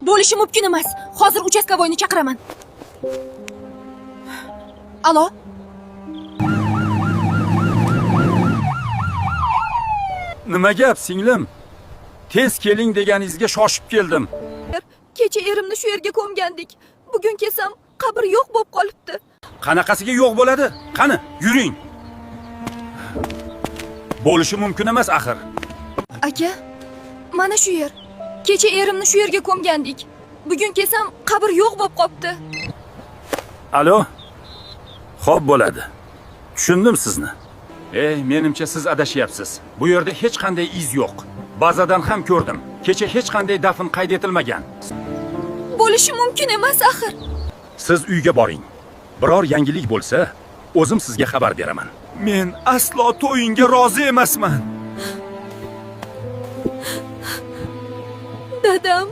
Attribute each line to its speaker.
Speaker 1: Bo'lishi mumkin emas. Hozir uchastkavoyni chaqiraman. Alo?
Speaker 2: Nima gap, singlim? Tez keling deganingizga shoshib keldim.
Speaker 1: Kecha erimni shu yerga ko'mgandik. Bugun kelsam, qabr yo'q bo'lib qolibdi.
Speaker 2: Qanaqasiga yo'q bo'ladi? Qani, yuring. Bo'lishi mumkin emas axir.
Speaker 1: Aka, mana shu yer. Kecha erimni shu yerga ko'mgandik. Bugun kelsam, qabr yo'q bo'lib qopti.
Speaker 2: Alo? Xo'p bo'ladi. Tushundim sizni. Menimcha siz adashyapsiz. Bu yerda hech qanday iz yo'q. Bazadan ham ko'rdim. Kecha hech qanday dafn qayd etilmagan.
Speaker 1: Bo'lishi mumkin emas axir.
Speaker 2: Siz uyga boring. Biror yangilik bo'lsa, o'zim sizga xabar beraman. Men aslo to'yinga rozi emasman.
Speaker 1: Dadam.